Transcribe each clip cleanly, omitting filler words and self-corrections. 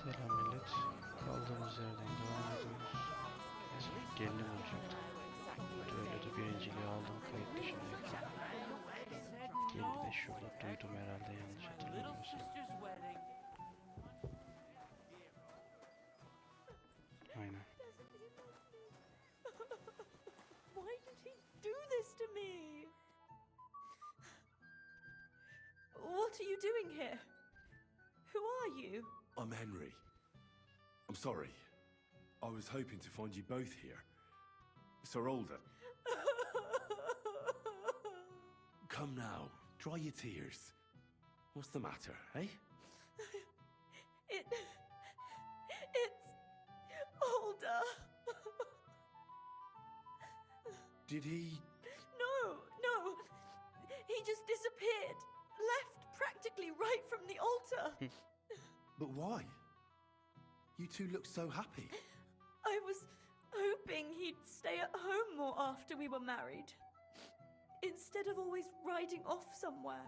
Selam millet. Kaldığımız yerden devam ediyoruz. Gelinim olacaktı. Öyle de birinciliği aldım, kayıt dışındayım. Gelini de şurada duydum herhalde, yanlış hatırlamıyorsam. Aynen. Why did he do this to me? What are you doing here? Who are you? I'm Henry. I'm sorry. I was hoping to find you both here. Sir Alder. Come now, dry your tears. What's the matter, eh? It's Alder. Did he... No. He just disappeared. Left practically right from the altar. But why? You two look so happy. I was hoping he'd stay at home more after we were married, instead of always riding off somewhere.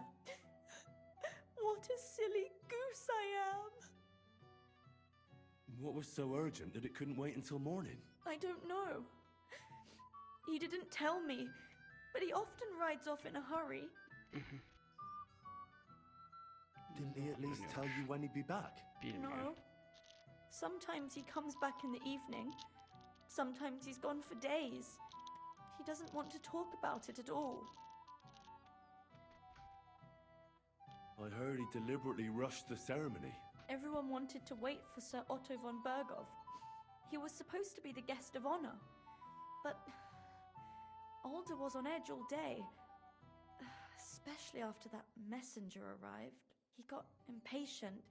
What a silly goose I am. What was so urgent that it couldn't wait until morning? I don't know. He didn't tell me, but he often rides off in a hurry. Didn't he at least tell you when he'd be back? No. Sometimes he comes back in the evening. Sometimes he's gone for days. He doesn't want to talk about it at all. I heard he deliberately rushed the ceremony. Everyone wanted to wait for Sir Otto von Berghoff. He was supposed to be the guest of honor. But Alder was on edge all day, especially after that messenger arrived. He got impatient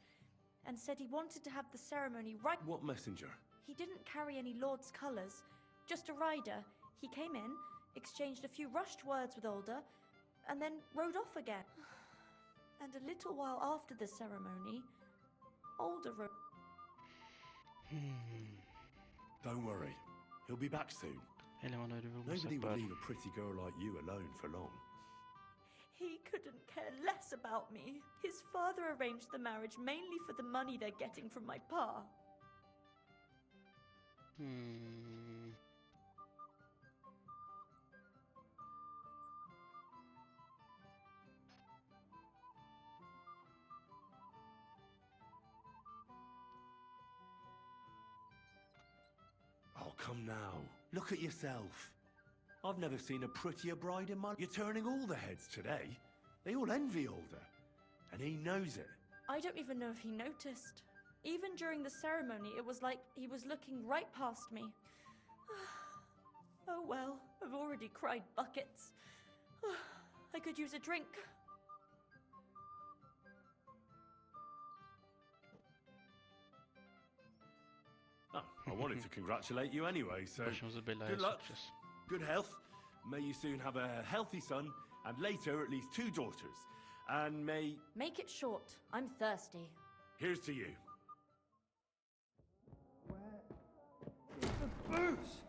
and said he wanted to have the ceremony right... What messenger? He didn't carry any lord's colours, just a rider. He came in, exchanged a few rushed words with Alder, and then rode off again. And a little while after the ceremony, Alder rode... Don't worry, he'll be back soon. Eleman öyle bir Nobody would sefer. leave a pretty girl like you alone for long. He couldn't care less about me. His father arranged the marriage mainly for the money they're getting from my pa. Oh, come now. Look at yourself. I've never seen a prettier bride in my... You're turning all the heads today. They all envy Alder. And he knows it. I don't even know if he noticed. Even during the ceremony, it was like he was looking right past me. Oh well, I've already cried buckets. I could use a drink. Oh, I wanted to congratulate you anyway, so... Başımızı belaya Good luck. sokacağız. Good health. May you soon have a healthy son, and later at least 2 daughters. And may... Make it short. I'm thirsty. Here's to you. Boots!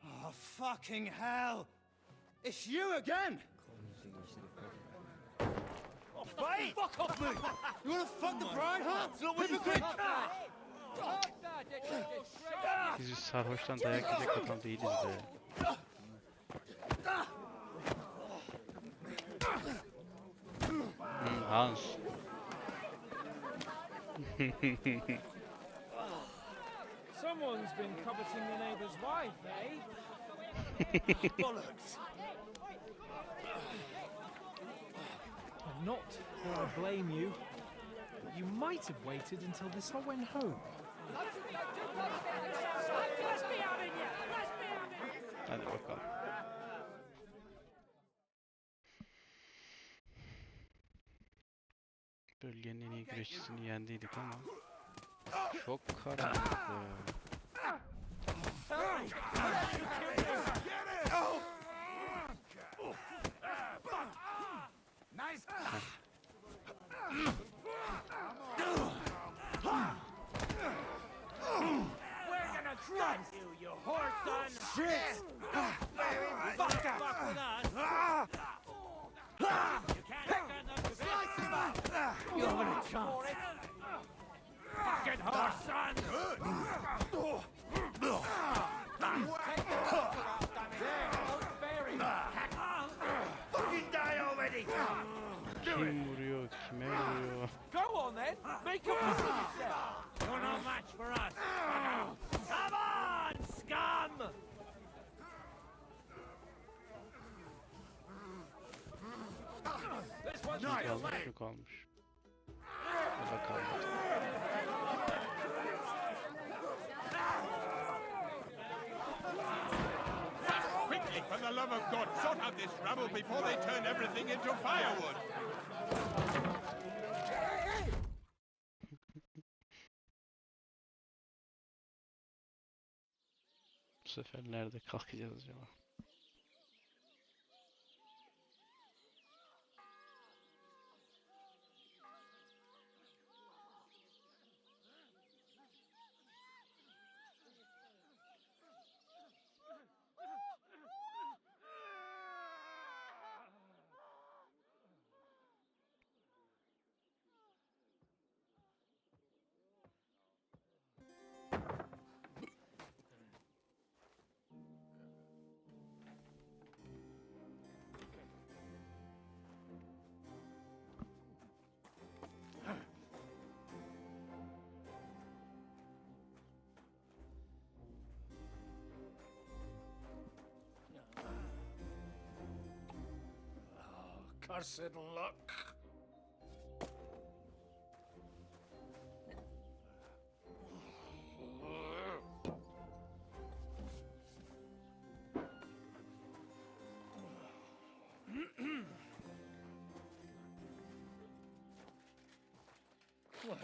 Oh, fucking hell! It's you again! Oh, fight! Fuck off me! You wanna fuck the bride, huh? Hypocrite! Biz sarhoştan dayak yiyecek adam değiliz be. Hans. Someone's been coveting the neighbour's wife, eh? Bollocks! I'm not going to blame you, but you might have waited until this all went home. Hadi bakalım. Bölgenin en iyi güreşçisini yendiydik ama çok karanlık be. Nice! We're gonna crush you, you whore son! Shit! Fuck with us! Kim vuruyor? Kime vuruyor? Go on then. Make up yourself. You're no match for us. Come on, scum! This one's Kim still kalmış? late. Şu kalmış. O da kalmadı. Quickly, for the love of God, sort out this rabble before they turn everything into firewood. Bu sefer nerede kalkacağız acaba? Cursed luck.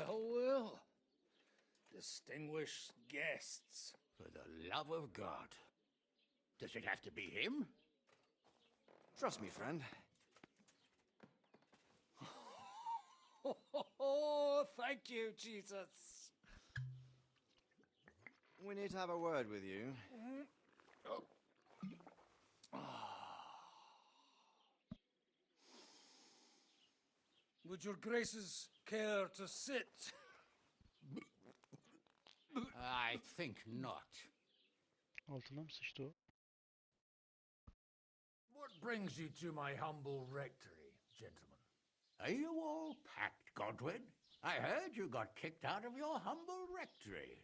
Well. Distinguished guests. For the love of God. Does it have to be him? Trust me, friend. Oh, thank you, Jesus. We need to have a word with you. Would your graces care to sit? I think not. Altına mı sıçtı o? What brings you to my humble rectory, gentlemen? Are you all packed, Godwin? I heard you got kicked out of your humble rectory.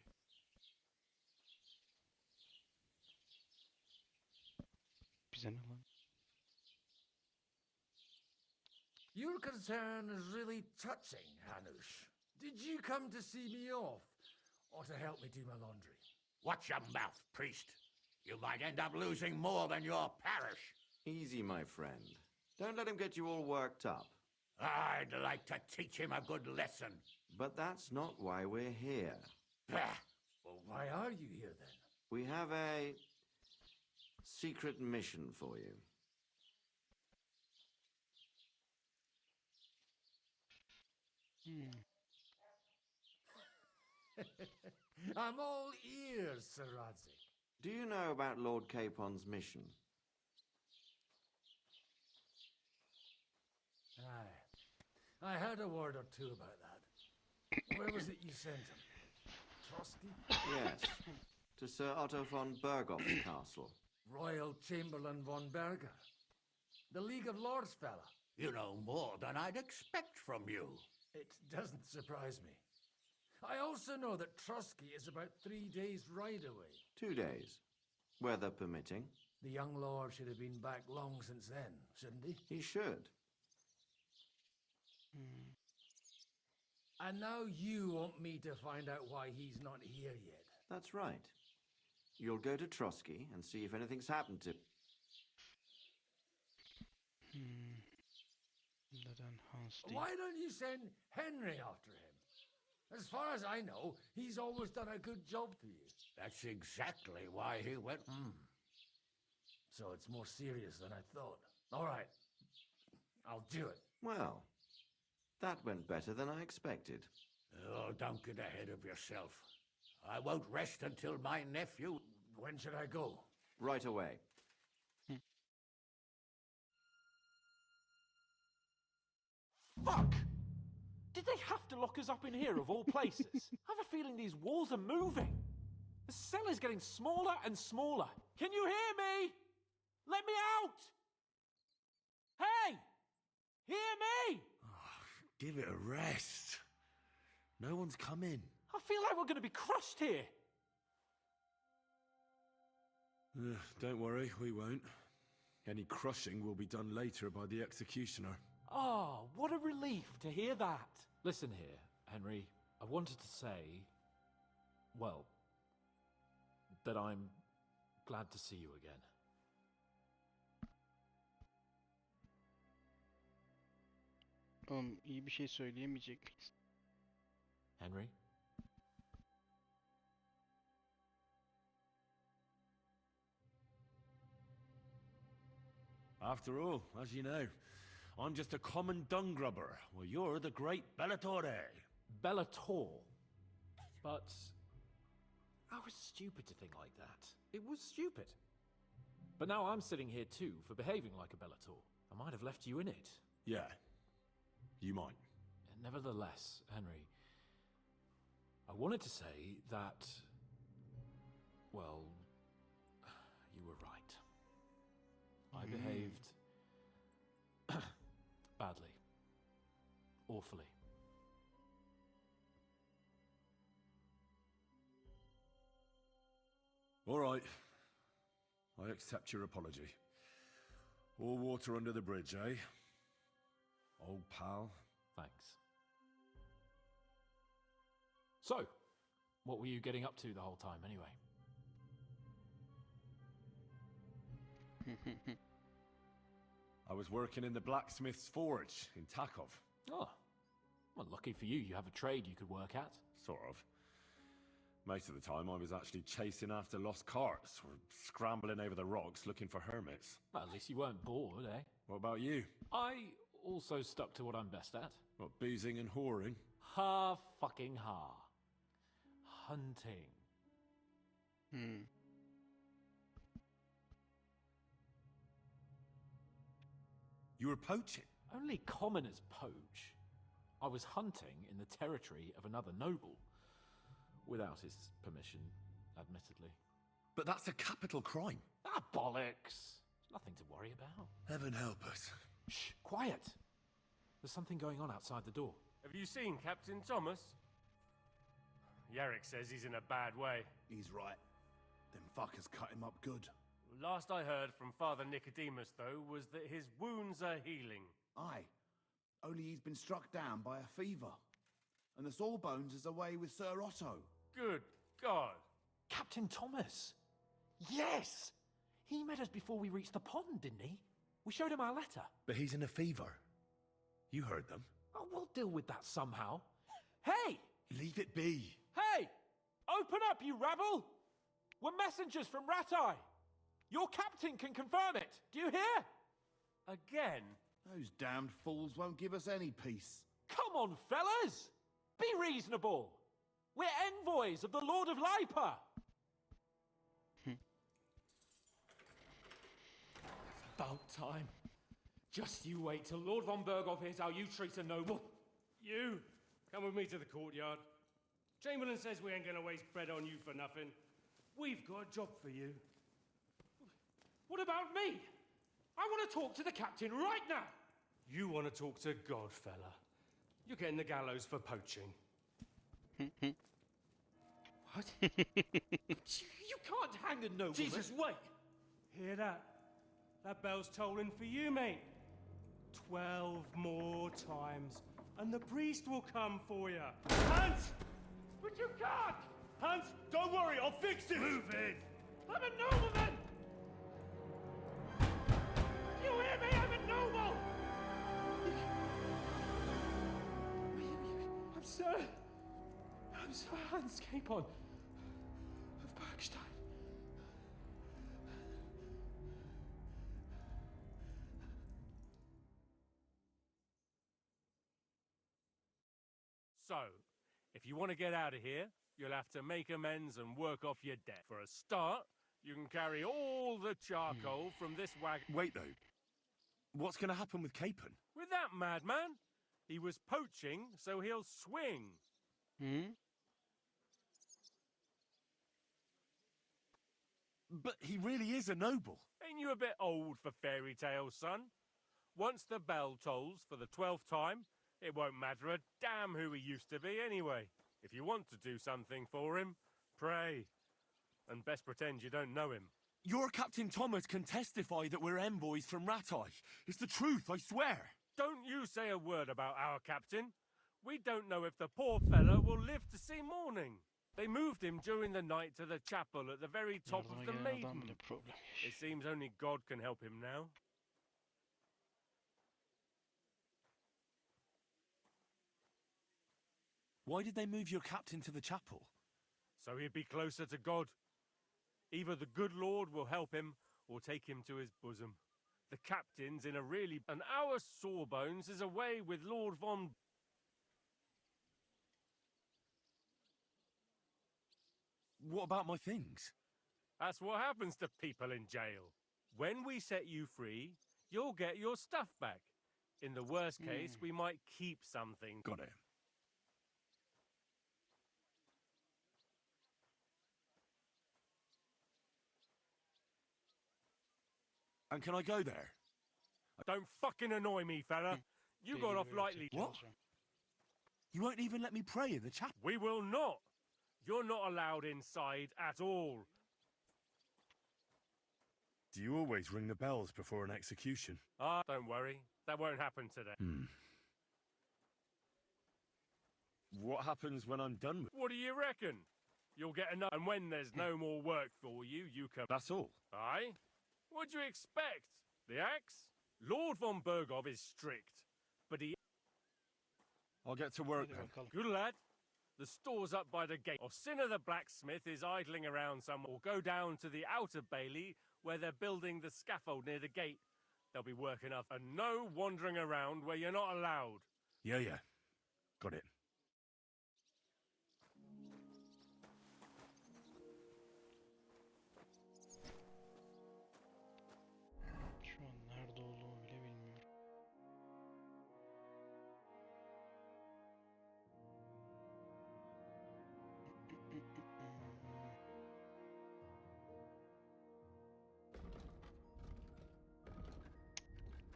Bize ne lan? Your concern is really touching, Hanush. Did you come to see me off, or to help me do my laundry? Watch your mouth, priest. You might end up losing more than your parish. Easy, my friend. Don't let him get you all worked up. I'd like to teach him a good lesson. But that's not why we're here. Bah! Well, why are you here then? We have a secret mission for you. I'm all ears, Sir Radzik. Do you know about Lord Capon's mission? Aye. I heard a word or two about that. Where was it you sent him? Trotsky? Yes. To Sir Otto von Bergoff's castle. Royal Chamberlain von Berger. The League of Lords fella. You know more than I'd expect from you. It doesn't surprise me. I also know that Trotsky is about 3 days' ride away. 2 days. Weather permitting. The young lord should have been back long since then, shouldn't he? He should. And now you want me to find out why he's not here yet. That's right. You'll go to Trotsky and see if anything's happened to... Neden Hans değil? Why don't you send Henry after him? As far as I know, he's always done a good job for you. That's exactly why he went. So it's more serious than I thought. All right. I'll do it. Well, that went better than I expected. Oh, don't get ahead of yourself. I won't rest until my nephew... When should I go? Right away. Fuck! Did they have to lock us up in here of all places? I have a feeling these walls are moving. The cell is getting smaller and smaller. Can you hear me? Let me out! Hey! Hear me! Give it a rest. No one's coming. I feel like we're going to be crushed here. Don't worry, we won't. Any crushing will be done later by the executioner. Oh, what a relief to hear that. Listen here, Henry. I wanted to say, well, that I'm glad to see you again. İyi bir şey söyleyemeyecek miyiz? Henry? After all, as you know, I'm just a common dung grubber, while you're the great Bellatore. Bellator. But I was stupid to think like that. It was stupid. But now I'm sitting here too for behaving like a Bellator. I might have left you in it. Yeah, you might. Nevertheless, Henry, I wanted to say that, well, you were right. I behaved badly. Awfully. All right. I accept your apology. All water under the bridge, eh? Old pal. Thanks. So, what were you getting up to the whole time anyway? I was working in the blacksmith's forge in Takov. Oh, well, lucky for you, you have a trade you could work at. Sort of. Most of the time I was actually chasing after lost carts or scrambling over the rocks looking for hermits. Well, at least you weren't bored, eh? What about you? I also stuck to what I'm best at. What, boozing and whoring? Ha fucking ha. Hunting. You were poaching? Only commoners poach. I was hunting in the territory of another noble. Without his permission, admittedly. But that's a capital crime. Ah, bollocks! Nothing to worry about. Heaven help us. Shh, quiet! There's something going on outside the door. Have you seen Captain Thomas? Yarrick says he's in a bad way. He's right. Them fuckers cut him up good. Last I heard from Father Nicodemus, though, was that his wounds are healing. Aye. Only he's been struck down by a fever. And the Sawbones is away with Sir Otto. Good God! Captain Thomas! Yes! He met us before we reached the pond, didn't he? We showed him our letter. But he's in a fever. You heard them. Oh, we'll deal with that somehow. Hey! Leave it be. Hey! Open up, you rabble! We're messengers from Ratai. Your captain can confirm it. Do you hear? Again? Those damned fools won't give us any peace. Come on, fellas! Be reasonable! We're envoys of the Lord of Lipa! About time. Just you wait till Lord von Berghoff hears how you treat a noble. You! Come with me to the courtyard. Chamberlain says we ain't gonna waste bread on you for nothing. We've got a job for you. What about me? I want to talk to the captain right now. You want to talk to God, fella. You're getting the gallows for poaching. What? You can't hang a nobleman. Jesus, wait! Hear that? That bell's tolling for you, mate. 12 more times, and the priest will come for you. Hunt! But you can't! Hunt, don't worry, I'll fix it! Move it! I'm a nobleman! You hear me? I'm a noble! I'm Sir Hans Capon of Bergstein. So, if you want to get out of here, you'll have to make amends and work off your debt. For a start, you can carry all the charcoal from this wagon. Wait, though. What's going to happen with Capon? With that madman? He was poaching, so he'll swing. But he really is a noble. Ain't you a bit old for fairy tales, son? Once the bell tolls for the 12th time, It won't matter a damn who he used to be anyway. If you want to do something for him, pray. And best pretend you don't know him. Your Captain Thomas can testify that we're envoys from Ratai. It's the truth, I swear. Don't you say a word about our captain. We don't know if the poor fellow will live to see morning. They moved him during the night to the chapel at the very top of the Yardıma gelen adam maiden. bile problem It yaşıyor. seems only God can help him now. Why did they move your captain to the chapel? So he'd be closer to God. Either the good Lord will help him, or take him to his bosom. The captain's in a really... And our Sawbones is away with Lord von... What about my things? That's what happens to people in jail. When we set you free, you'll get your stuff back. In the worst case, we might keep something. Got it. And can I go there? Don't fucking annoy me, fella. You got off lightly. What? You won't even let me pray in the chapel? We will not. You're not allowed inside at all. Do you always ring the bells before an execution? Don't worry. That won't happen today. What happens when I'm done with... What do you reckon? You'll get enough. And when there's no more work for you, you can... That's all? Aye? What do you expect? The axe? Lord von Bergov is strict, but he... I'll get to work Hadi then. bakalım. Good lad. The store's up by the gate. Or Sinner the blacksmith is idling around somewhere. Or go down to the outer bailey where they're building the scaffold near the gate. They'll be working up. And no wandering around where you're not allowed. Yeah. Got it. Şu an nerede olduğumu bile bilmiyorum.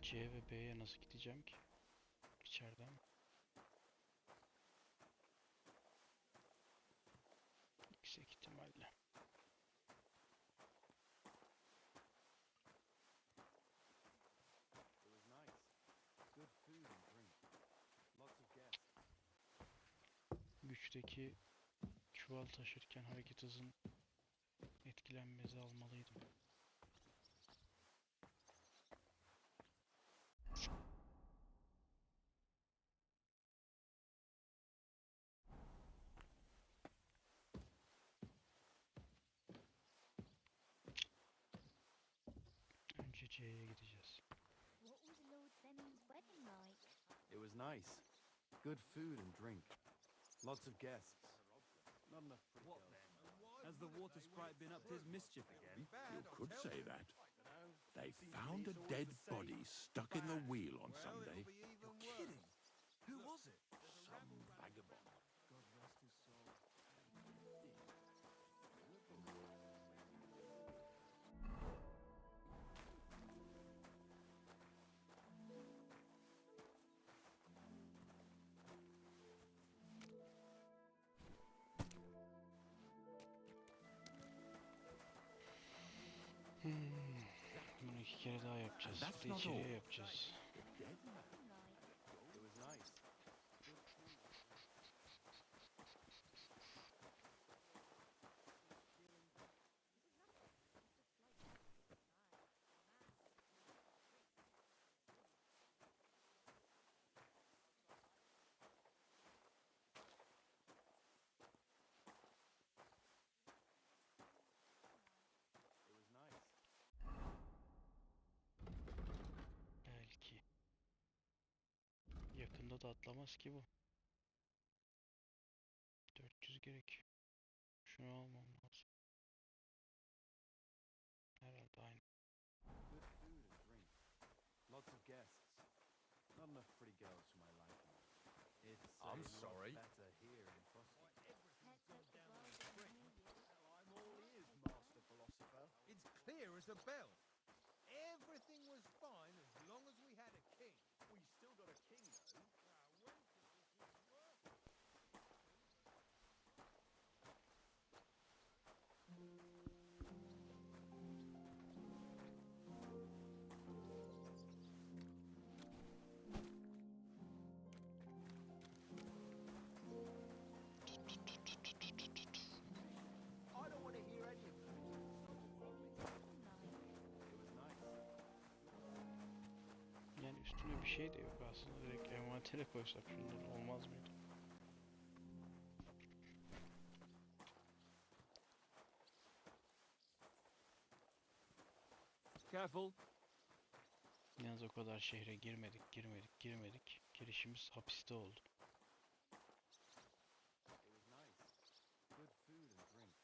C ve B'ye nasıl gideceğim ki? İçeriden mi? Yüksek ihtimalle. Güçteki çuval taşırken hareket hızın etkilenmezi almalıydım. Önce C'ye gideceğiz. What was Lord Semon's wedding like? It was nice. Good food and drink. Lots of guests. Not enough pretty girls. Has the water sprite been up to his mischief again? You could say that. They found a dead body stuck in the wheel on Sunday. You're kidding. Who was it? Some vagabond. God rest his soul. Bunu 2 kere daha yapacağız. That's Bir de not içeriye all. yapacağız. It was nice. Belki. Yakında da atlamaz ki bu. 400 gerekiyor. Şunu almam lazım. Herhalde aynı. Good food and drink. Lots of guests. Not enough pretty girls for my liking. It's I'm a lot sorry. better here in Frosty. Let's hope the world doesn't hear you. I'm all ears, Master Philosopher. It's clear as a bell. Everything was fine as long as we had a king. We still got a king, though. When bir şey de yok aslında. Direkt envantere koysak şunları olmaz mıydı? Careful. Yalnız o kadar şehre girmedik. Girişimiz hapiste oldu. Good food and drink.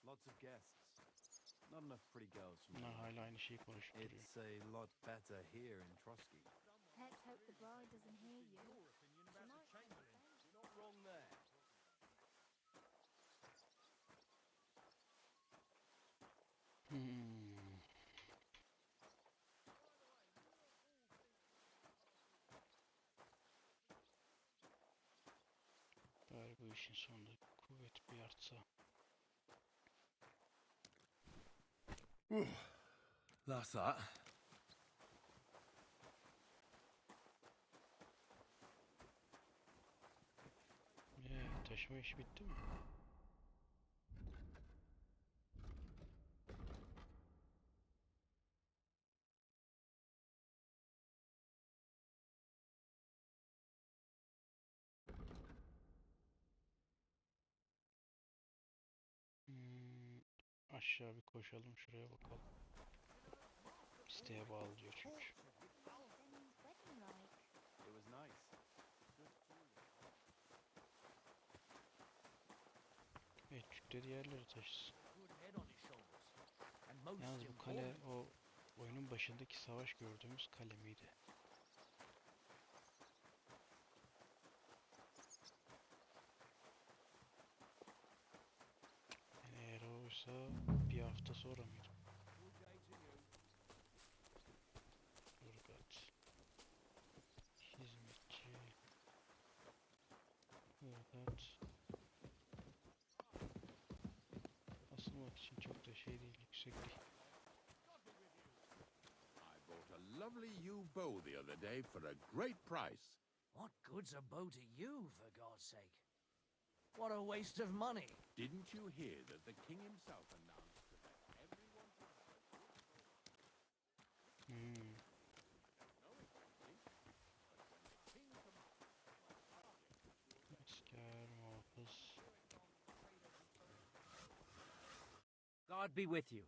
Lots of guests. Not enough pretty girls for Bunlar me. hala aynı şeyi konuşup duruyor. It's a lot better here in Trotsky. Let's hope the bride doesn't hear you. Your opinion about the Chamberlain. You're not wrong there. Bari bu işin sonunda kuvvet bir artsa. That's that. Taşıma işi bitti mi? Aşağı bir koşalım, şuraya bakalım. İsteğe bağlı diyor çünkü. Zengin's wedding like? It was nice. Good food. Evet, yükleri yerlere taşısın. Yalnız bu kale o oyunun başındaki savaş gördüğümüz kale miydi? Yani eğer oysa bir hafta sonra mıydı? Urgat. Hizmetçi. Urgat. Asılmak için çok da şey değil, yüksek değil. I bought a lovely new bow the other day for a great price. What good's a bow to you, for God's sake? What a waste of money. Didn't you hear that the king himself announced that everyone should have a good bow? I don't know exactly, but when the king commands, Asker, muhafız. God be with you.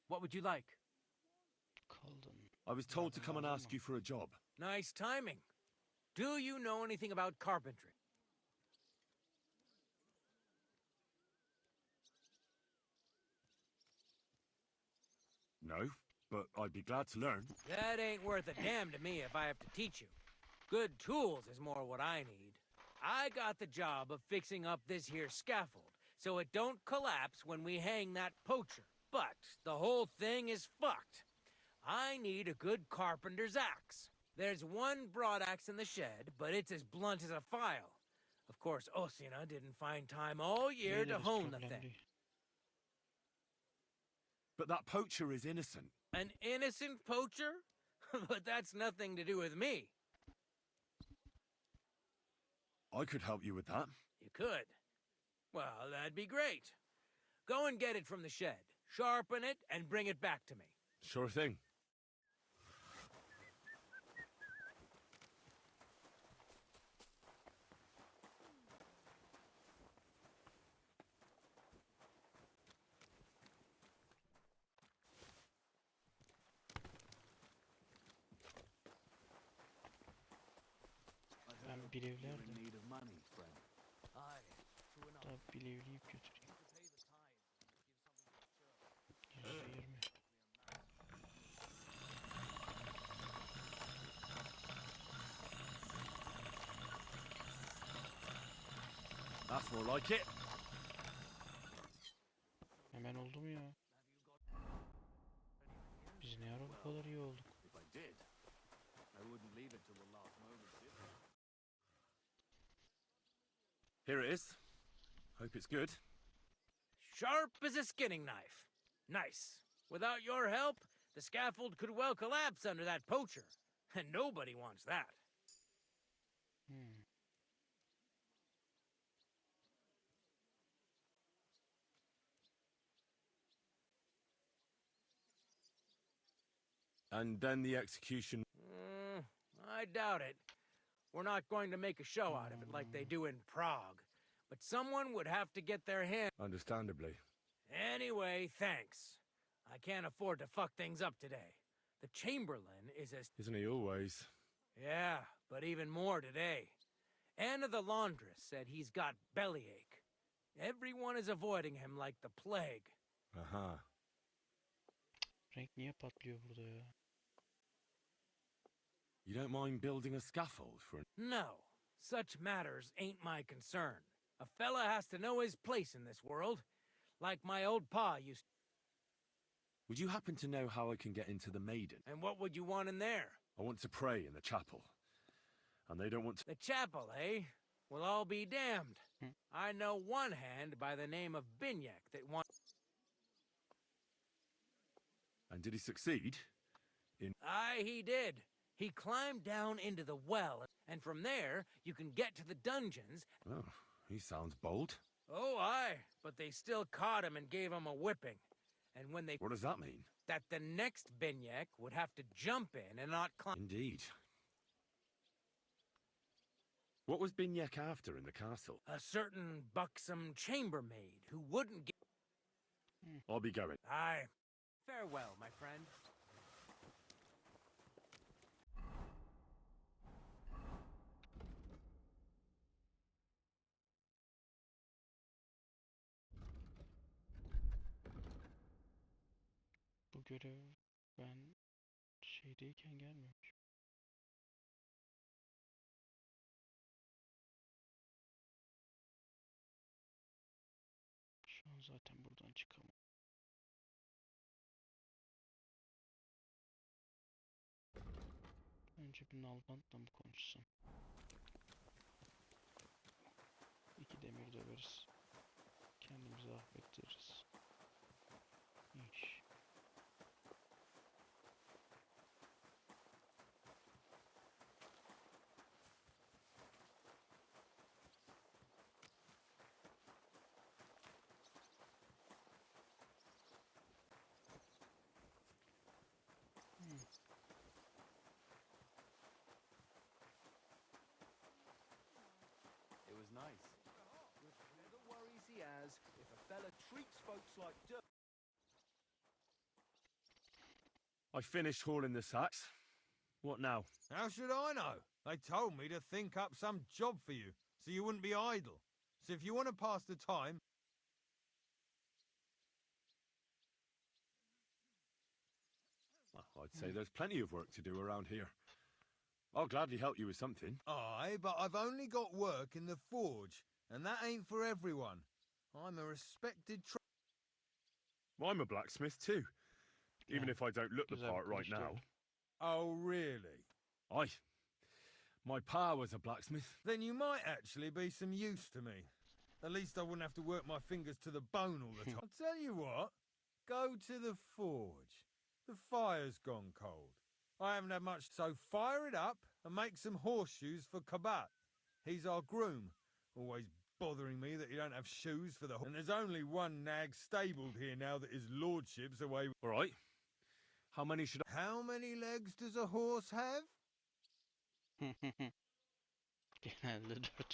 What would you like? Kaldın. I was told to come and ask you for a job. Nice timing. Do you know anything about carpentry? No, but I'd be glad to learn. That ain't worth a damn to me if I have to teach you. Good tools is more what I need. I got the job of fixing up this here scaffold, so it don't collapse when we hang that poacher. But the whole thing is fucked. I need a good carpenter's axe. There's one broadaxe in the shed, but it's as blunt as a file. Of course, Osina didn't find time all year to hone the thing. But that poacher is innocent. An innocent poacher? But that's nothing to do with me. I could help you with that. You could. Well, that'd be great. Go and get it from the shed, sharpen it, and bring it back to me. Sure thing. Ben bilevlerdim. In need of money, friend. Aye, true enough. Daha bilevleyip götüreyim. %20. That's more like it. Hemen oldu mu ya? Biz ne ara bu kadar iyi olduk? If I did, I wouldn't leave it till the last moment, did I? Here it is. Hope it's good. Sharp as a skinning knife. Nice. Without your help, the scaffold could well collapse under that poacher. And nobody wants that. And then the execution. I doubt it. We're not going to make a show out of it like they do in Prague. But someone would have to get their hand... Understandably. Anyway, thanks. I can't afford to fuck things up today. The Chamberlain is as... Isn't he always? Yeah, but even more today. Anna the laundress said he's got bellyache. Everyone is avoiding him like the plague. Aha. Renk niye patlıyor burada ya? You don't mind building a scaffold for an... No, such matters ain't my concern. A fella has to know his place in this world, like my old pa used. Would you happen to know how I can get into the Maiden? And what would you want in there? I want to pray in the chapel. And they don't want to... The chapel, eh? Well, I'll be damned. I know one hand by the name of Binyak that wants... And did he succeed? Aye, he did. He climbed down into the well, and from there, you can get to the dungeons. Oh, he sounds bold. Oh, aye, but they still caught him and gave him a whipping. And when they... What does that mean? That the next Binyak would have to jump in and not climb... Indeed. What was Binyak after in the castle? A certain buxom chambermaid who wouldn't get... I'll be going. Aye. Farewell, my friend. Bu görev ben şeydeyken gelmiyormuş. Şu an zaten buradan çıkamam. Önce bir nalbantla mı konuşsam? İki demir döveriz. Kendimizi affettiririz. İş. It was nice. With the worries he has, if a fella treats folks like dirt. I finished hauling the sacks. What now? How should I know? They told me to think up some job for you, so you wouldn't be idle. So if you want to pass the time... Well, I'd say there's plenty of work to do around here. I'll gladly help you with something. Aye, but I've only got work in the forge, and that ain't for everyone. I'm a respected I'm a blacksmith too, even if I don't look the part right now. Oh, really? Aye. My pa was a blacksmith. Then you might actually be some use to me. At least I wouldn't have to work my fingers to the bone all the time. I'll tell you what, go to the forge. The fire's gone cold. I haven't had much, so fire it up and make some horseshoes for Kabat. He's our groom, always bothering me that he don't have shoes for the horse. And there's only one nag stabled here now that his lordship's away. All right. How many should I... How many legs does a horse have? Genelde 4.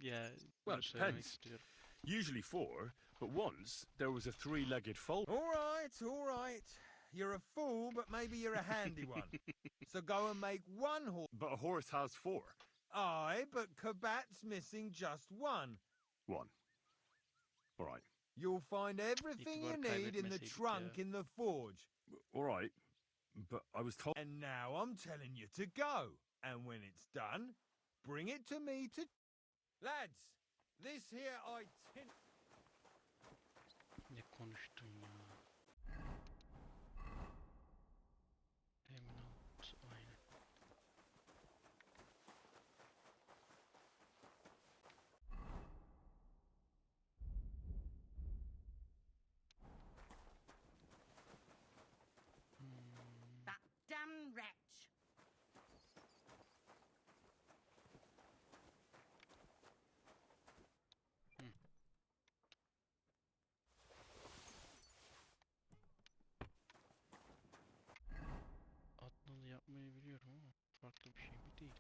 Yeah, well, it depends. Usually 4, but once there was a 3-legged foal. All right. You're a fool, but maybe you're a handy one. So go and make one horse. But a horse has 4. Aye, but Kabat's missing just one. 1. All right. You'll find everything you need in the trunk in the forge. All right, but I was told... And now I'm telling you to go. And when it's done, bring it to me to... Lads, this here Ne konuştun ya? Emin ol. Aynen. That damn wretch. yapmayı biliyorum ama farklı bir şey mi değil.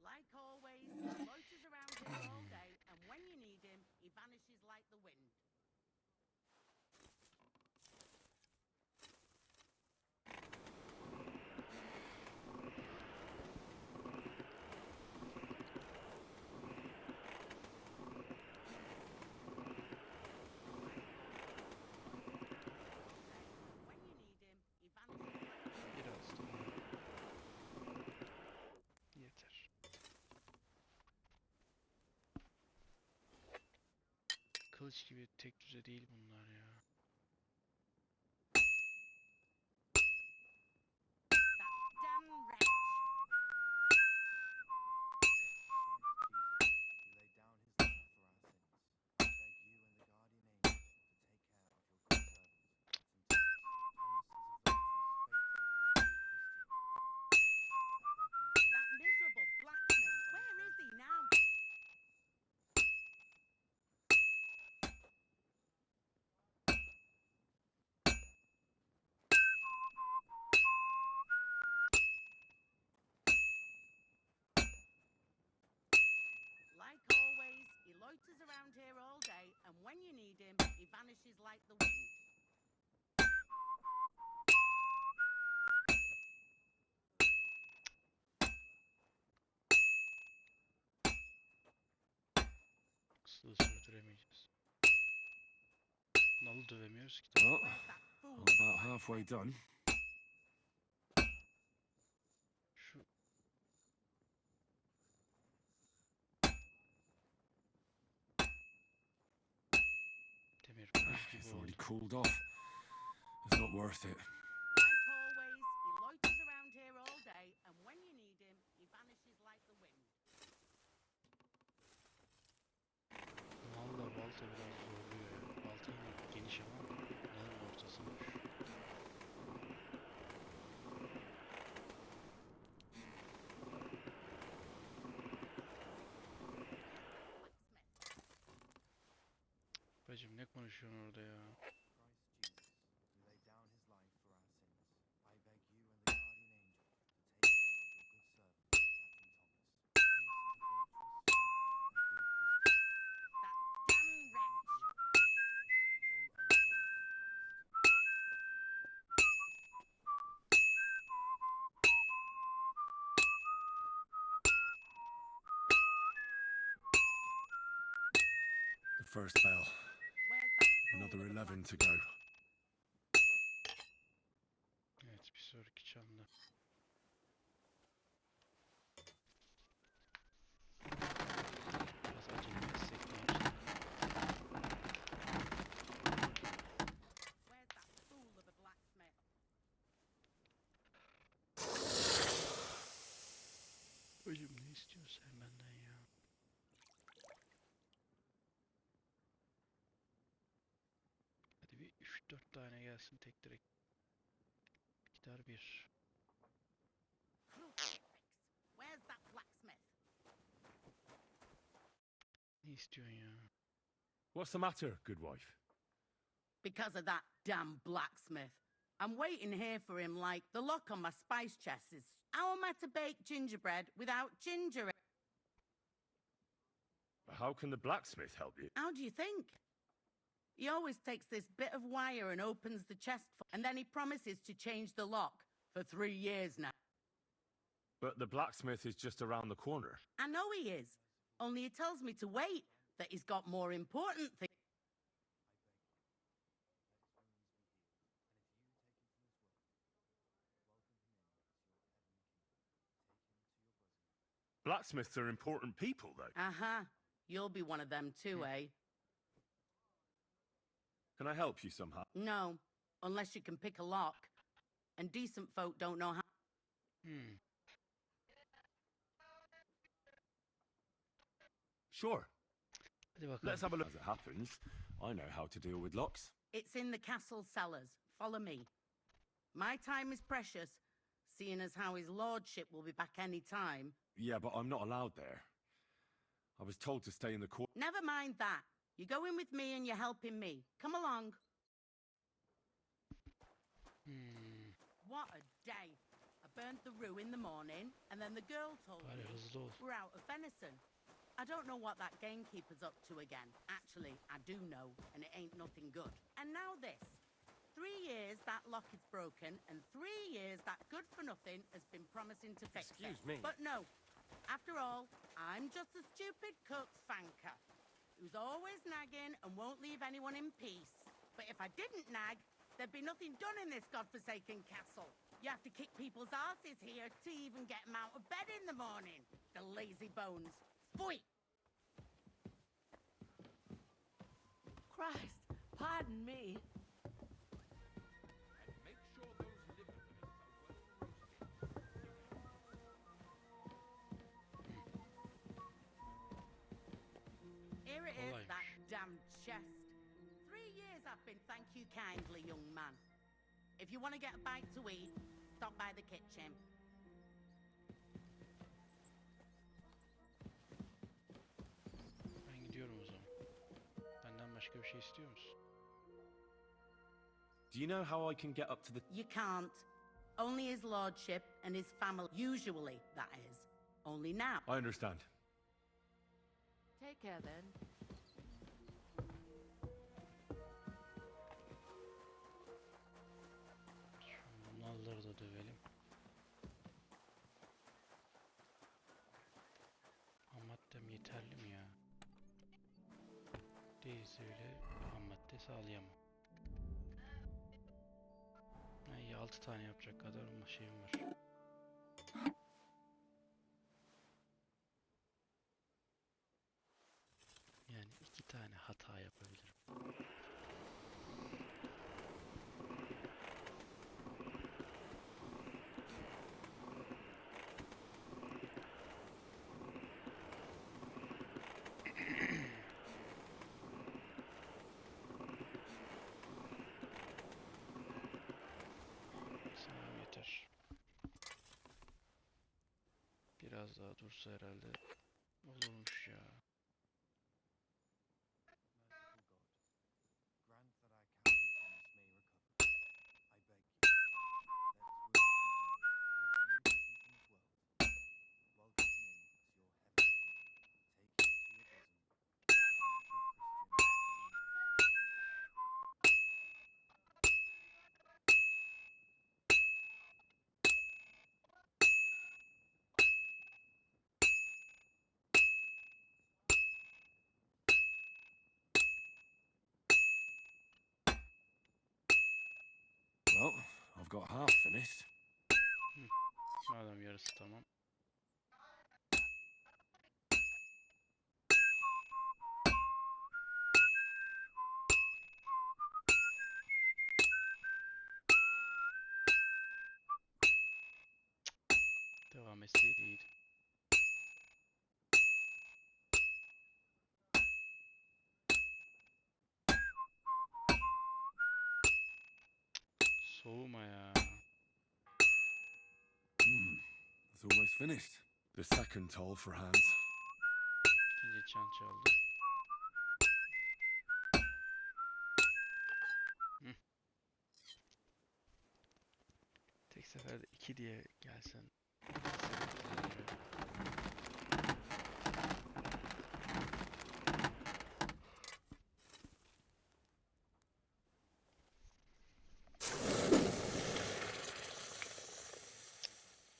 Like always, he loiters around here all day, and when you need him, he vanishes like the wind. Biraz daha. Yeter. Kılıç gibi tek düze değil bunlar ya. Damn wretch! That miserable blacksmith, where is he now? Like always, he loiters around here all day, and when you need him, he vanishes like the wind. Kıslığı sürdüremeyeceğiz. Nalı dövemiyoruz ki. Well, I'm about halfway done. Şu demir buz gibi It's oldu. already cooled off. It's not worth it. Like always, he loiters around here all day, and when you need him, he vanishes like the wind. Nalla balta biraz zorluyor ya. Balta yine geniş ama nalın ortası boş. Bacım ne konuşuyorsun orada ya? Damn wretch! The first bell. Where's that fool Another of a 11 to blacksmith? go. Evet, bir sonraki çanda. Biraz acele etsek ne yapsak? Where's that fool of a blacksmith? Bacım ne istiyorsun sen benden ya? Hadi bir 3-4 tane gelsin tek direkt. Gider bir. Where's that blacksmith? Ne istiyorsun ya? What's the matter, good wife? Because of that damn blacksmith. I'm waiting here for him like the lock on my spice chest is. How am I to bake gingerbread without ginger? How can the blacksmith help you? How do you think? He always takes this bit of wire and opens the chest, and then he promises to change the lock for 3 years now. But the blacksmith is just around the corner. I know he is, only he tells me to wait, that he's got more important things. Blacksmiths are important people, though. Uh-huh. You'll be one of them too, eh? Can I help you somehow? No, unless you can pick a lock. And decent folk don't know how. Sure. Hadi bakalım. Let's have a look. As it happens, I know how to deal with locks. It's in the castle cellars. Follow me. My time is precious, seeing as how his lordship will be back any time. Yeah, but I'm not allowed there. I was told to stay in the court. Never mind that. You're going with me and you're helping me. Come along. What a day. I burnt the roux in the morning, and then the girl told Bari me hızlı ol. we're out of venison. I don't know what that gamekeeper's up to again. Actually, I do know, and it ain't nothing good. And now this. 3 years that lock is broken, and 3 years that good-for-nothing has been promising to fix Excuse it. me. But no. After all, I'm just a stupid cook fanker who's always nagging and won't leave anyone in peace. But if I didn't nag, there'd be nothing done in this godforsaken castle. You have to kick people's asses here to even get them out of bed in the morning. The lazy bones. Pfui! Christ, pardon me. And make sure those liver fillets are well roasted. Here it is, that damn chest. 3 years I've been thank you kindly, young man. If you want to get a bite to eat, stop by the kitchen. Ben gidiyorum o zaman. Benden başka bir şey istiyor musun? Do you know how I can get up to the... You can't. Only his lordship and his family, usually, that is. Only now. I understand. Take care then. Şu malları da dövelim. Ham maddem yeterli mi ya? Değilse öyle ham madde sağlayamam. İyi 6 tane yapacak kadar şeyim var. Yani 2 tane hata yapabilirim. Sanırım yeter. Biraz daha dursa herhalde olurmuş ya. Well, I've got half finished. Madem yarısı tamam. Devam etseydi iyiydi. Soğuma ya. It's almost finished. The second toll for Hans. İkinci çan çaldı. Tek seferde 2 diye gelsen.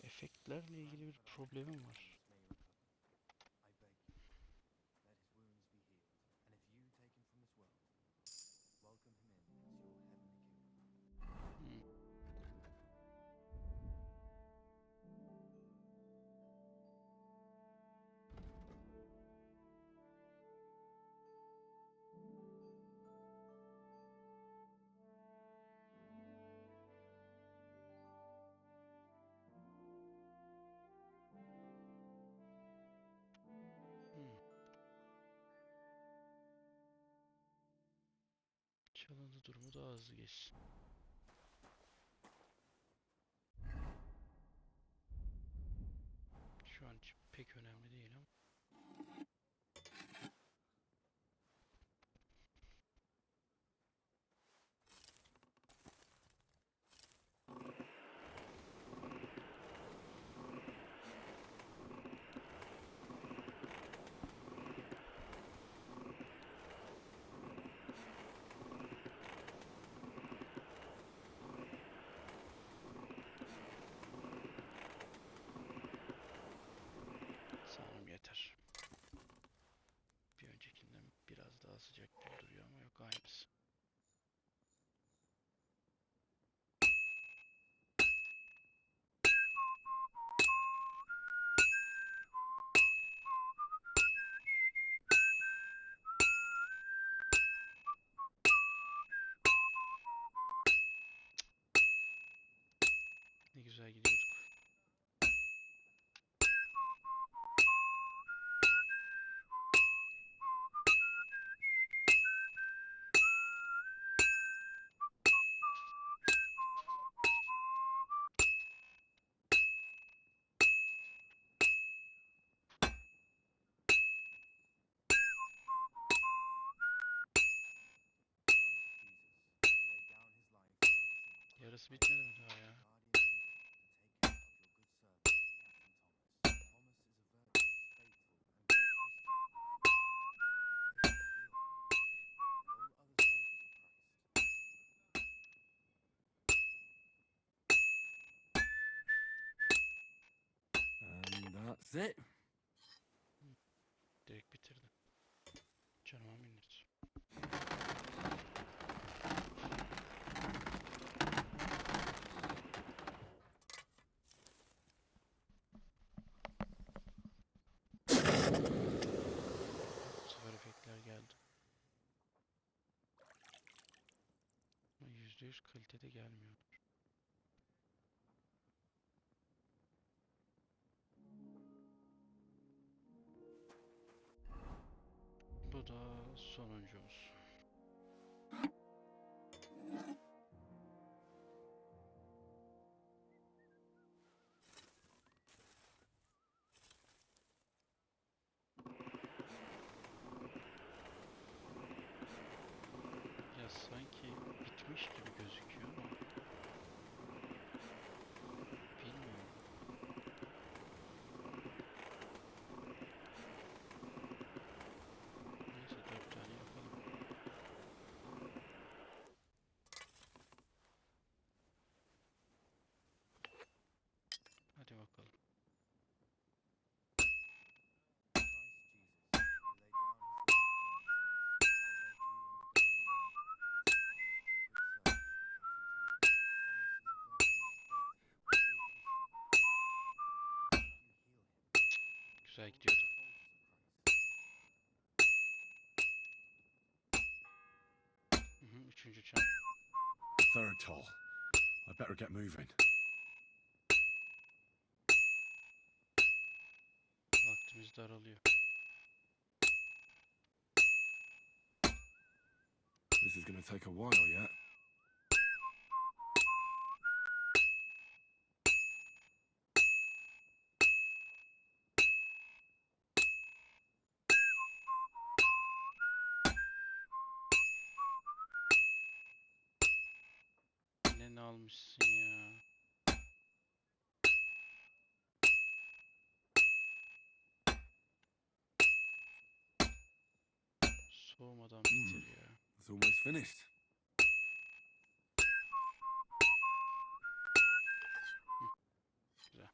Efektlerle ilgili bir problemim var. Çalıntı durumu daha hızlı geçsin. Şu an için pek önemli değil ama. daha sıcak gibi duruyor ama yok, aynısı. Ne güzel gidiyorduk. Yarısı bitmedi mi daha ya? And that's it. Direkt bitirdim. Canıma minnet. Bu sefer efektler geldi. Ama %100 kalitede gelmiyor. Bu da sonuncumuz. Ya sanki bitmiş gibi gözüküyor ama bilmiyorum. Neyse 4 tane yapalım. Hadi bakalım. Güzel gidiyordu. Üçüncü çan. Third toll. I better get moving. Vaktimiz daralıyor. This is going to take a while yet. Yine ne almışsın ya? Soğumadan bitir ya. It's almost finished. Güzel.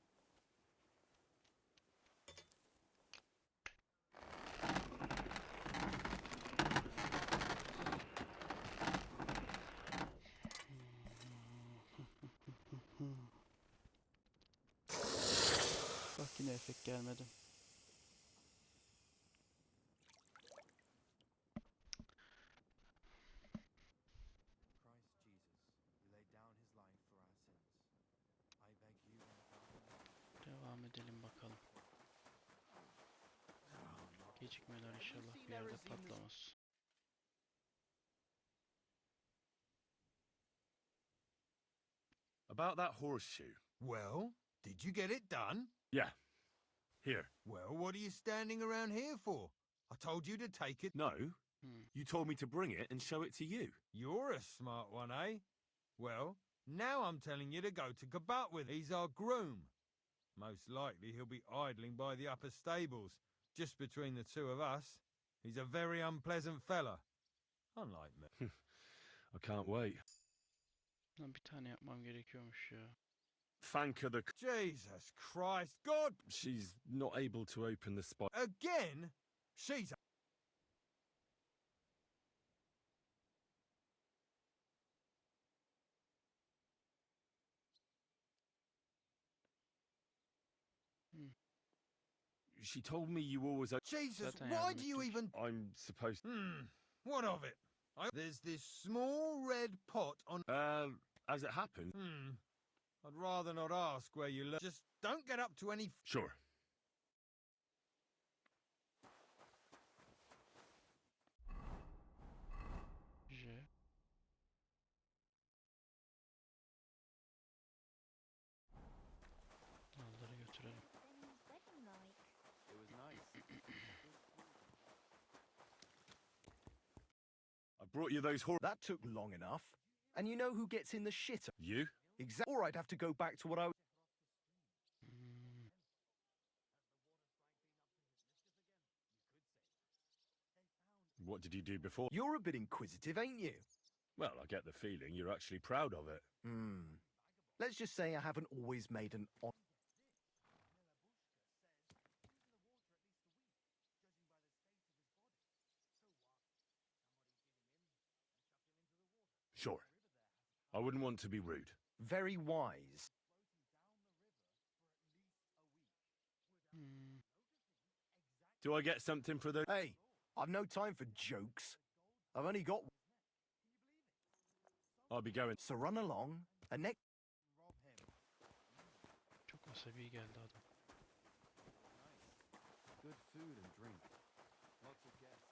Bak yine efekt gelmedi. Devam edelim bakalım. Gecikmeler inşallah bir yerde patlamaz. About that horseshoe. Well, did you get it done? Yeah. Here. Well, what are you standing around here for? I told you to take it. No. You told me to bring it and show it to you. You're a smart one, eh? Well, now I'm telling you to go to Kabat with. He's our groom. Most likely he'll be idling by the upper stables. Just between the two of us, he's a very unpleasant fella. Unlike me. I can't wait. Lan bir tane yapmam gerekiyormuş ya. Thank her the... Jesus Christ, God! She's not able to open the spot. Again? She's... She told me you always... Jesus, why do you even... I'm supposed... What of it? There's this small red pot on... as it happens... I'd rather not ask where you learn. Just don't get up to any... Sure. Malları götürelim. It was nice. I brought you those horses. That took long enough. And you know who gets in the shit? You? Exactly. Or I'd have to go back to what I... What did you do before? You're a bit inquisitive, ain't you? Well, I get the feeling you're actually proud of it. Let's just say I haven't always made an... Sure. I wouldn't want to be rude. Very wise. Do I get something for the... Hey, I've no time for jokes. I've only got... I'll be going... So run along, and next... Çok asabi geldi adam. Good food and drink. Lots of guests.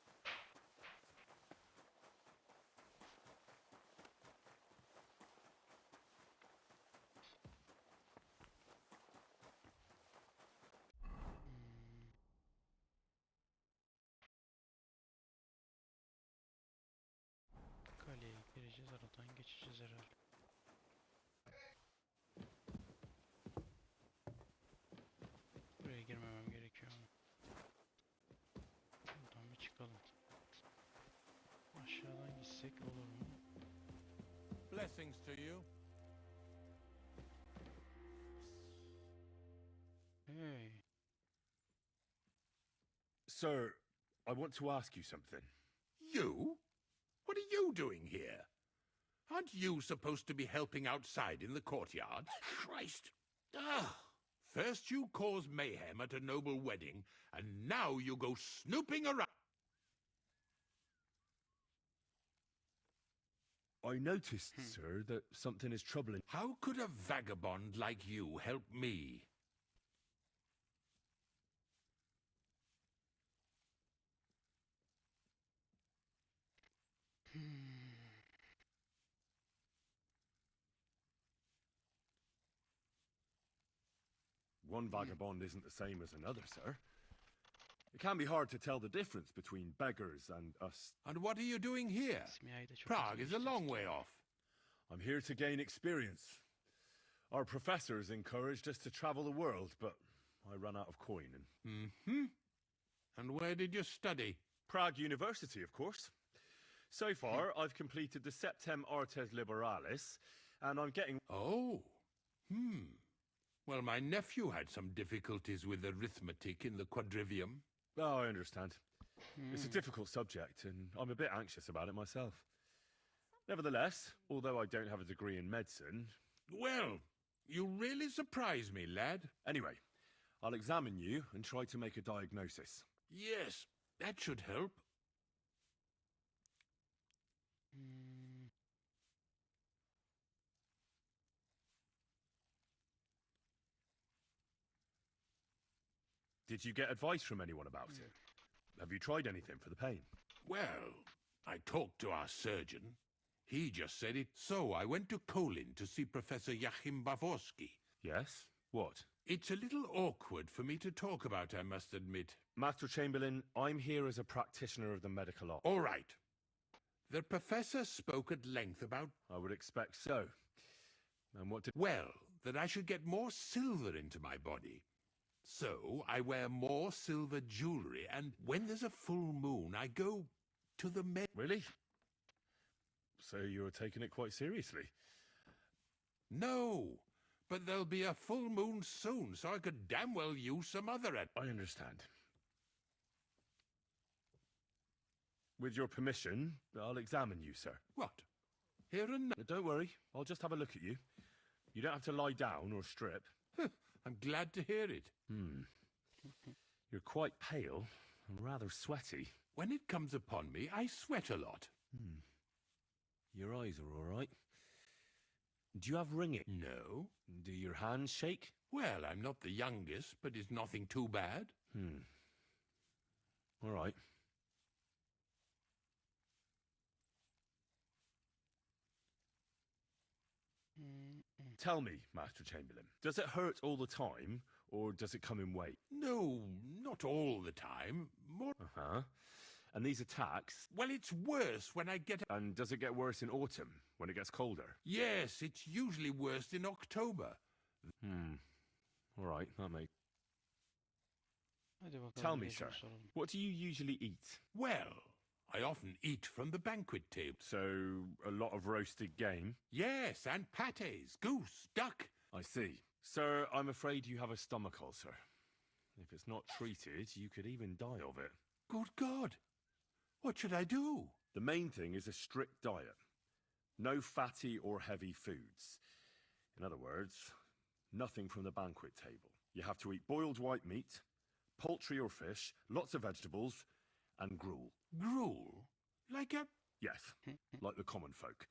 Kaleye gireceğiz, aradan geçeceğiz herhalde. Buraya girmemem gerekiyor ama. Buradan bir çıkalım. Aşağıdan gitsek olur mu? Blessings to you. Hey. Sir, I want to ask you something. You? What are you doing here? Aren't you supposed to be helping outside in the courtyard? Christ! First you cause mayhem at a noble wedding, and now you go snooping around. I noticed, sir, that something is troubling... How could a vagabond like you help me? One vagabond isn't the same as another, sir. It can be hard to tell the difference between beggars and us. And what are you doing here? Prague is a long way off. I'm here to gain experience. Our professors encouraged us to travel the world, but I ran out of coin and... And where did you study? Prague University, of course. So far, I've completed the Septem Artes Liberalis, and I'm getting... Oh. Well, my nephew had some difficulties with arithmetic in the quadrivium. Oh, I understand. It's a difficult subject, and I'm a bit anxious about it myself. Nevertheless, although I don't have a degree in medicine... Well, you really surprise me, lad. Anyway, I'll examine you and try to make a diagnosis. Yes, that should help. Did you get advice from anyone about it? Have you tried anything for the pain? Well, I talked to our surgeon. He just said it. So I went to Kolin to see Professor Joachim Bavorsky. Yes? What? It's a little awkward for me to talk about, I must admit. Master Chamberlain, I'm here as a practitioner of the medical art. All right. The professor spoke at length about... I would expect so. And what did... Well, that I should get more silver into my body. So I wear more silver jewelry, and when there's a full moon, I go to the Really? So you're taking it quite seriously? No, but there'll be a full moon soon, so I could damn well use some other... I understand. With your permission, I'll examine you, sir. What? Here and now? Don't worry, I'll just have a look at you. You don't have to lie down or strip. I'm glad to hear it. You're quite pale and rather sweaty. When it comes upon me, I sweat a lot. Your eyes are all right. Do you have ringing? No. Do your hands shake? Well, I'm not the youngest, but it's nothing too bad. All right. Tell me, Master Chamberlain, does it hurt all the time, or does it come in weight? No, not all the time. More... Uh-huh. And these attacks? Well, it's worse when I get... And does it get worse in autumn, when it gets colder? Yes, it's usually worse in October. All right, that makes... Hadi bakalım. Tell me, bir sir, soralım. what do you usually eat? Well, I often eat from the banquet table. So, a lot of roasted game? Yes, and pâtés, goose, duck. I see. Sir, I'm afraid you have a stomach ulcer. If it's not treated, you could even die of it. Good God. What should I do? The main thing is a strict diet. No fatty or heavy foods. In other words, nothing from the banquet table. You have to eat boiled white meat, poultry or fish, lots of vegetables, and gruel. Gruel? Like a... Yes, like the common folk.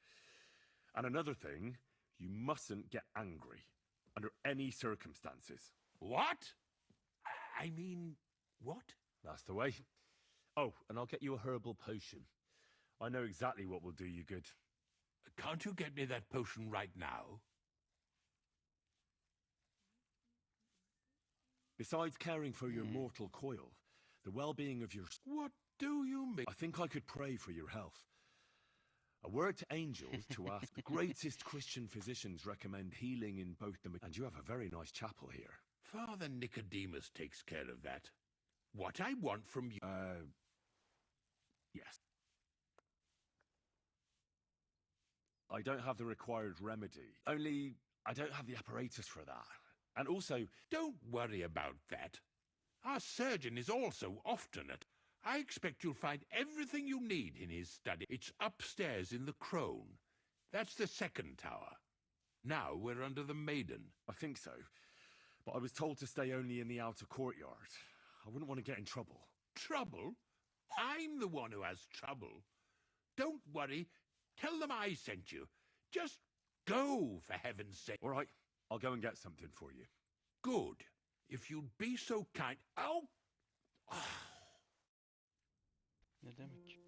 And another thing, you mustn't get angry, under any circumstances. What? I mean, what? That's the way. Oh, and I'll get you a herbal potion. I know exactly what will do you good. Can't you get me that potion right now? Besides caring for your mortal coil, the well-being of your... What do you mean? I think I could pray for your health. A word to angels to ask the greatest Christian physicians recommend healing in both the... And you have a very nice chapel here. Father Nicodemus takes care of that. What I want from you... Yes. I don't have the required remedy. Only, I don't have the apparatus for that. And also... Don't worry about that. Our surgeon is also often at... I expect you'll find everything you need in his study. It's upstairs in the Crone. That's the second tower. Now we're under the Maiden. I think so. But I was told to stay only in the outer courtyard. I wouldn't want to get in trouble. Trouble? I'm the one who has trouble. Don't worry. Tell them I sent you. Just go, for heaven's sake. All right. I'll go and get something for you. Good. If you'd be so kind... Oh! Ne demek?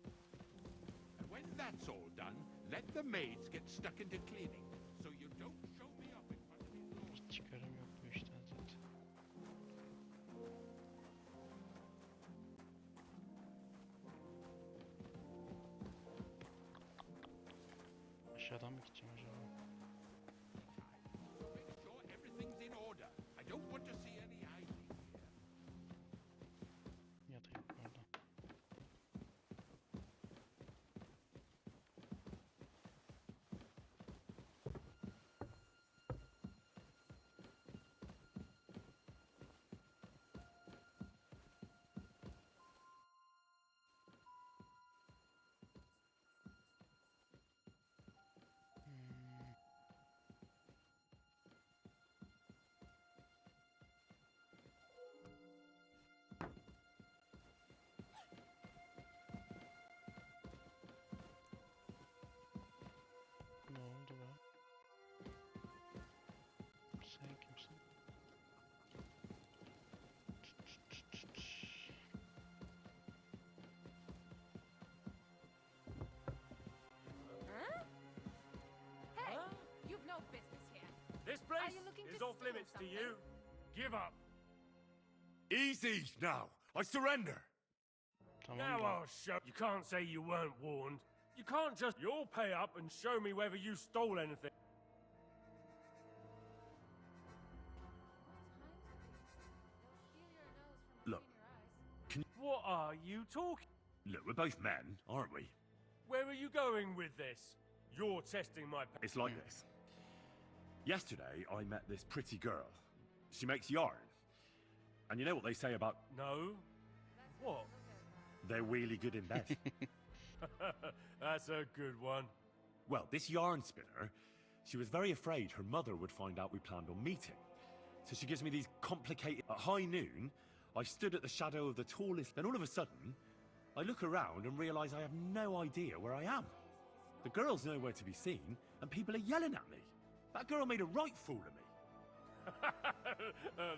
And when that's all done, let the maids get stuck into cleaning, so you don't show me up in front of me. Hiç çıkarım yok bu işten zaten. Aşağıdan mı gideceğim acaba? Make sure everything's in order. I don't want to see any hiding here. Ya da yukarıdan. Ne oldu be? Sen kimsin? Huh? Hey, you've no business here. This Are place you looking is to off steal limits to something? you. Give up. Easy now. I surrender. Tamam Now da. I'll show. You can't say you weren't warned. You can't just. You'll pay up and show me whether you stole anything. Look. What are you talking? Look, we're both men, aren't we? Where are you going with this? You're testing my. It's like this. Yesterday, I met this pretty girl. She makes yarn. And you know what they say about... No. What? They're really good in bed. That's a good one. Well, this yarn spinner, she was very afraid her mother would find out we planned on meeting. So she gives me these complicated... At high noon, I stood at the shadow of the tallest, then all of a sudden, I look around and realise I have no idea where I am. The girl's nowhere to be seen, and people are yelling at me. That girl made a right fool of me.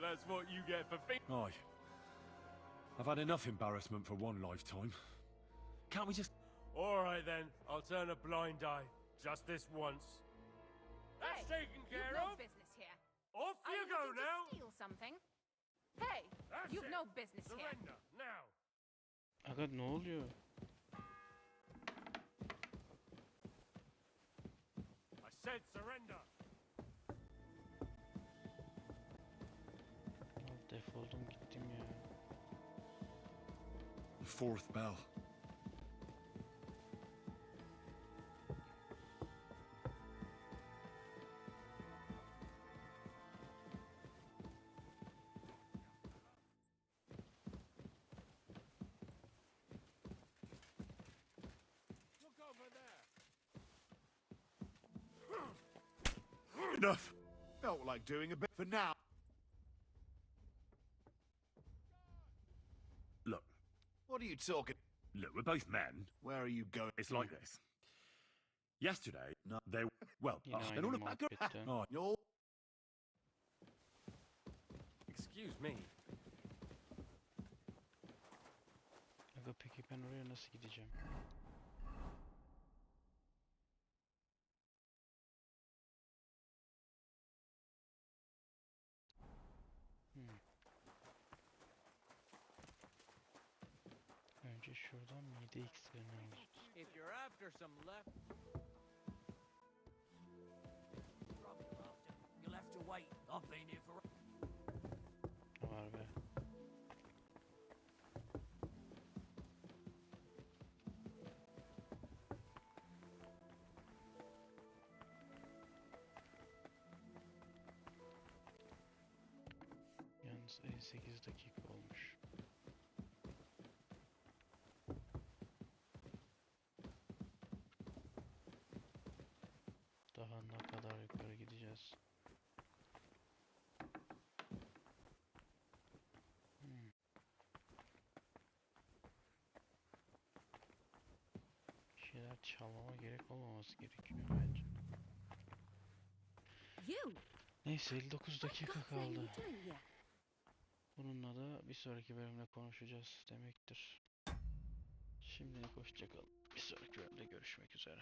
That's what you get for Aye. I've had enough embarrassment for one lifetime. Can't we just... All right then, I'll turn a blind eye. Just this once. That's taken care You've no of. business here. Off Are you you go looking now. to steal something? Hey, That's you've it. no business here. Surrender now. Aga ne oluyor? I said surrender. Al defoldum gittim ya. The fourth bell. Look over there. Enough. Felt like doing a bit for now. Look. What are you talking? Look, we're both men. Where are you going? It's like this. Yesterday, they... Well, Yine then aynı all of that... muhabbetten. Oh, You're... Excuse me. Aga peki ben oraya nasıl gideceğim? Önce şuradan mide iksirini alacağız. If you're after some left... You'll have to wait. I've been here for... Var be. Yalnız 58 dakika olmuş. Daha ne kadar yukarı gideceğiz? Bir şeyler çalmama gerek olmaması gerekiyor bence. Neyse 59 dakika kaldı. Bununla da bir sonraki bölümde konuşacağız demektir. Şimdilik hoşça kalın. Bir sonraki bölümde görüşmek üzere.